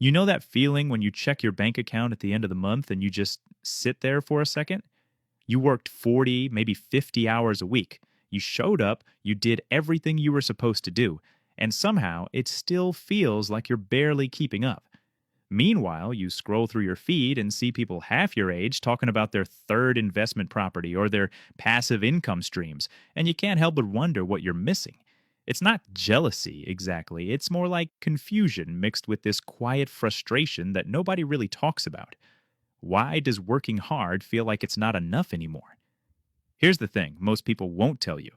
You know that feeling when you check your bank account at the end of the month and you just sit there for a second? You worked 40, maybe 50 hours a week. You showed up, you did everything you were supposed to do, and somehow it still feels like you're barely keeping up. Meanwhile, you scroll through your feed and see people half your age talking about their third investment property or their passive income streams, and you can't help but wonder what you're missing. It's not jealousy exactly, it's more like confusion mixed with this quiet frustration that nobody really talks about. Why does working hard feel like it's not enough anymore? Here's the thing most people won't tell you: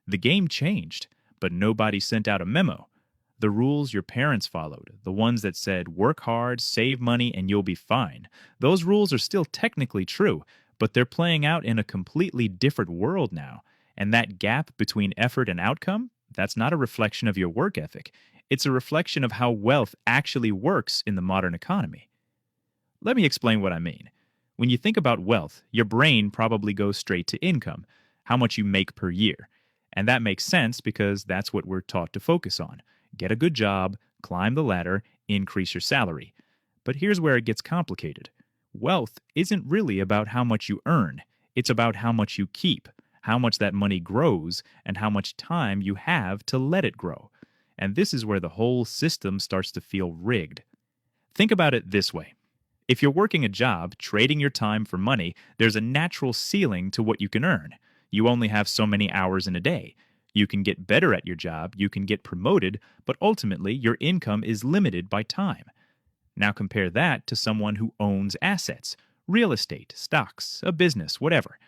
the game changed, but nobody sent out a memo. The rules your parents followed, the ones that said work hard, save money, and you'll be fine, those rules are still technically true, but they're playing out in a completely different world now. And that gap between effort and outcome, that's not a reflection of your work ethic. It's a reflection of how wealth actually works in the modern economy. Let me explain what I mean. When you think about wealth, your brain probably goes straight to income, how much you make per year. And that makes sense because that's what we're taught to focus on. Get a good job, climb the ladder, increase your salary. But here's where it gets complicated. Wealth isn't really about how much you earn, it's about how much you keep, how much that money grows, and how much time you have to let it grow. And this is where the whole system starts to feel rigged. Think about it this way. If you're working a job, trading your time for money, there's a natural ceiling to what you can earn. You only have so many hours in a day. You can get better at your job, you can get promoted, but ultimately your income is limited by time. Now compare that to someone who owns assets, real estate, stocks, a business, whatever.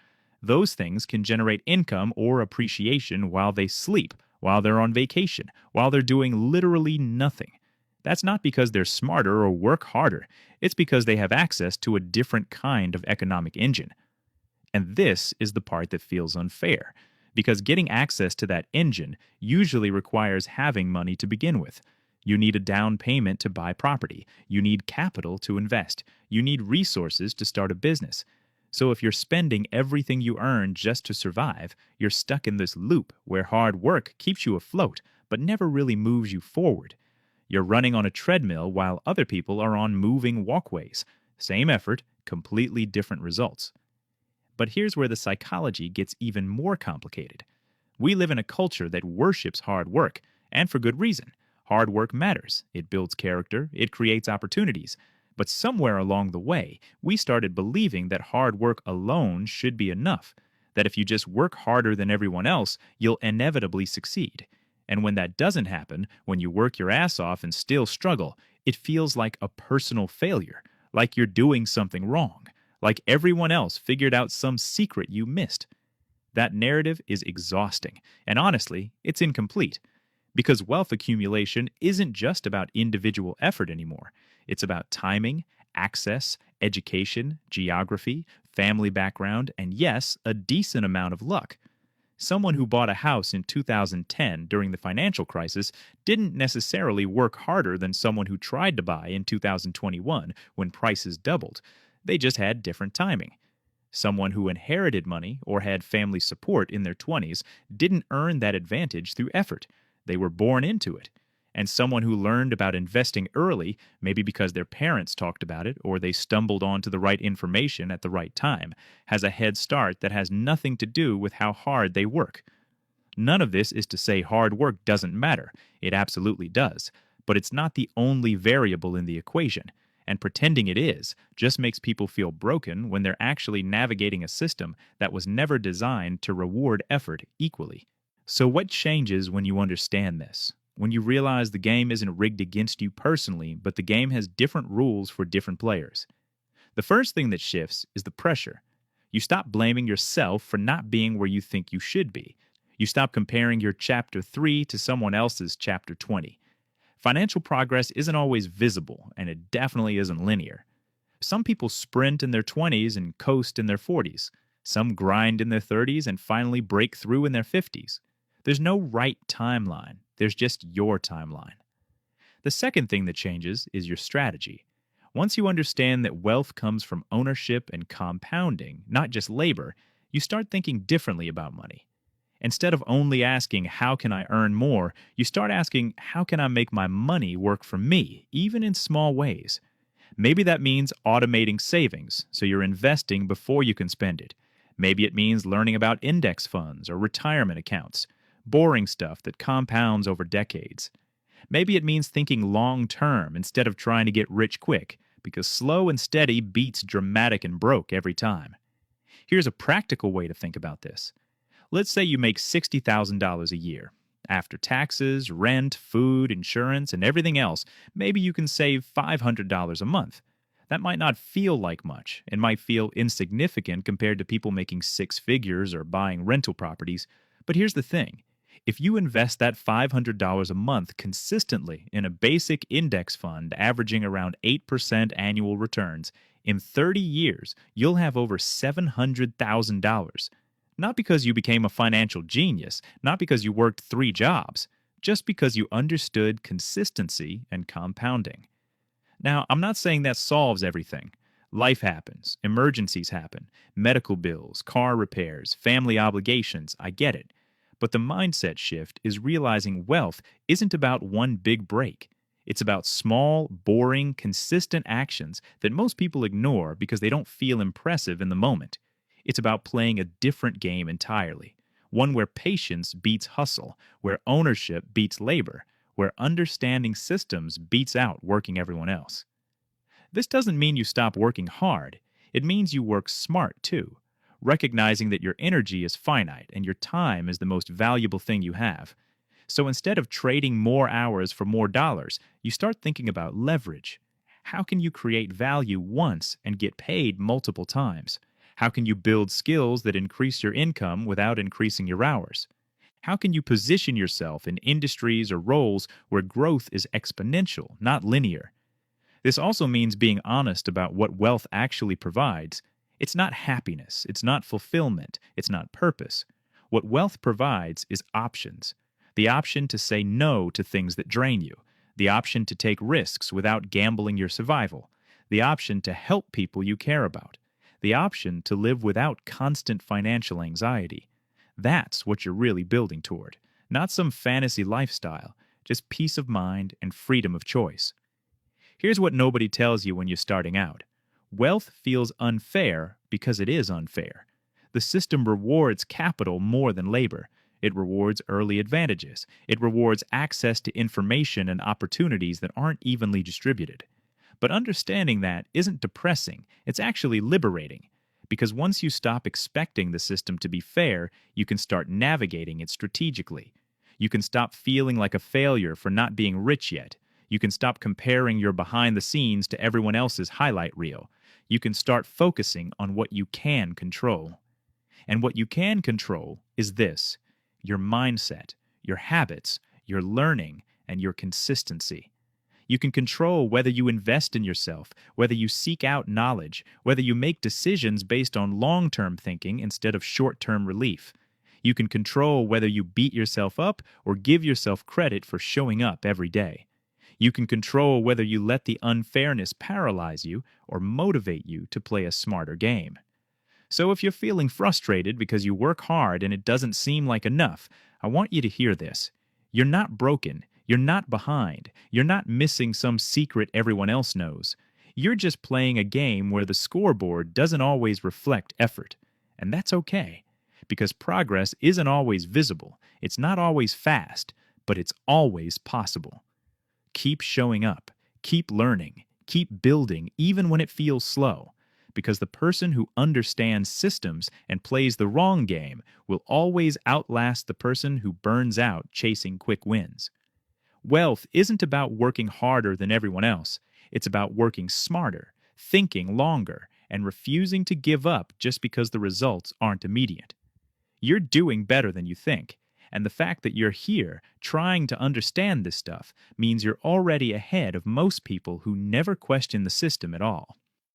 Those things can generate income or appreciation while they sleep, while they're on vacation, while they're doing literally nothing. That's not because they're smarter or work harder. It's because they have access to a different kind of economic engine. And this is the part that feels unfair, because getting access to that engine usually requires having money to begin with. You need a down payment to buy property. You need capital to invest. You need resources to start a business. So if you're spending everything you earn just to survive, you're stuck in this loop where hard work keeps you afloat, but never really moves you forward. You're running on a treadmill while other people are on moving walkways. Same effort, completely different results. But here's where the psychology gets even more complicated. We live in a culture that worships hard work, and for good reason. Hard work matters. It builds character, it creates opportunities. But somewhere along the way, we started believing that hard work alone should be enough, that if you just work harder than everyone else, you'll inevitably succeed. And when that doesn't happen, when you work your ass off and still struggle, it feels like a personal failure, like you're doing something wrong, like everyone else figured out some secret you missed. That narrative is exhausting, and honestly, it's incomplete. Because wealth accumulation isn't just about individual effort anymore. It's about timing, access, education, geography, family background, and yes, a decent amount of luck. Someone who bought a house in 2010 during the financial crisis didn't necessarily work harder than someone who tried to buy in 2021 when prices doubled. They just had different timing. Someone who inherited money or had family support in their 20s didn't earn that advantage through effort. They were born into it. And someone who learned about investing early, maybe because their parents talked about it or they stumbled onto the right information at the right time, has a head start that has nothing to do with how hard they work. None of this is to say hard work doesn't matter. It absolutely does. But it's not the only variable in the equation. And pretending it is just makes people feel broken when they're actually navigating a system that was never designed to reward effort equally. So what changes when you understand this? When you realize the game isn't rigged against you personally, but the game has different rules for different players. The first thing that shifts is the pressure. You stop blaming yourself for not being where you think you should be. You stop comparing your chapter 3 to someone else's chapter 20. Financial progress isn't always visible, and it definitely isn't linear. Some people sprint in their 20s and coast in their 40s. Some grind in their 30s and finally break through in their 50s. There's no right timeline. There's just your timeline. The second thing that changes is your strategy. Once you understand that wealth comes from ownership and compounding, not just labor, you start thinking differently about money. Instead of only asking, how can I earn more, you start asking, how can I make my money work for me, even in small ways? Maybe that means automating savings, so you're investing before you can spend it. Maybe it means learning about index funds or retirement accounts, boring stuff that compounds over decades. Maybe it means thinking long term instead of trying to get rich quick, because slow and steady beats dramatic and broke every time. Here's a practical way to think about this. Let's say you make $60,000 a year. After taxes, rent, food, insurance, and everything else, maybe you can save $500 a month. That might not feel like much. It might feel insignificant compared to people making six figures or buying rental properties. But here's the thing. If you invest that $500 a month consistently in a basic index fund averaging around 8% annual returns, in 30 years, you'll have over $700,000. Not because you became a financial genius, not because you worked 3 jobs, just because you understood consistency and compounding. Now, I'm not saying that solves everything. Life happens, emergencies happen, medical bills, car repairs, family obligations, I get it. But the mindset shift is realizing wealth isn't about one big break. It's about small, boring, consistent actions that most people ignore because they don't feel impressive in the moment. It's about playing a different game entirely, one where patience beats hustle, where ownership beats labor, where understanding systems beats out working everyone else. This doesn't mean you stop working hard. It means you work smart too, recognizing that your energy is finite and your time is the most valuable thing you have. So instead of trading more hours for more dollars, you start thinking about leverage. How can you create value once and get paid multiple times? How can you build skills that increase your income without increasing your hours? How can you position yourself in industries or roles where growth is exponential, not linear? This also means being honest about what wealth actually provides. It's not happiness, it's not fulfillment, it's not purpose. What wealth provides is options. The option to say no to things that drain you. The option to take risks without gambling your survival. The option to help people you care about. The option to live without constant financial anxiety. That's what you're really building toward. Not some fantasy lifestyle, just peace of mind and freedom of choice. Here's what nobody tells you when you're starting out. Wealth feels unfair because it is unfair. The system rewards capital more than labor. It rewards early advantages. It rewards access to information and opportunities that aren't evenly distributed. But understanding that isn't depressing, it's actually liberating. Because once you stop expecting the system to be fair, you can start navigating it strategically. You can stop feeling like a failure for not being rich yet. You can stop comparing your behind the scenes to everyone else's highlight reel. You can start focusing on what you can control. And what you can control is this: your mindset, your habits, your learning, and your consistency. You can control whether you invest in yourself, whether you seek out knowledge, whether you make decisions based on long-term thinking instead of short-term relief. You can control whether you beat yourself up or give yourself credit for showing up every day. You can control whether you let the unfairness paralyze you or motivate you to play a smarter game. So if you're feeling frustrated because you work hard and it doesn't seem like enough, I want you to hear this. You're not broken. You're not behind. You're not missing some secret everyone else knows. You're just playing a game where the scoreboard doesn't always reflect effort. And that's okay, because progress isn't always visible. It's not always fast, but it's always possible. Keep showing up. Keep learning. Keep building, even when it feels slow. Because the person who understands systems and plays the wrong game will always outlast the person who burns out chasing quick wins. Wealth isn't about working harder than everyone else. It's about working smarter, thinking longer, and refusing to give up just because the results aren't immediate. You're doing better than you think, and the fact that you're here trying to understand this stuff means you're already ahead of most people who never question the system at all.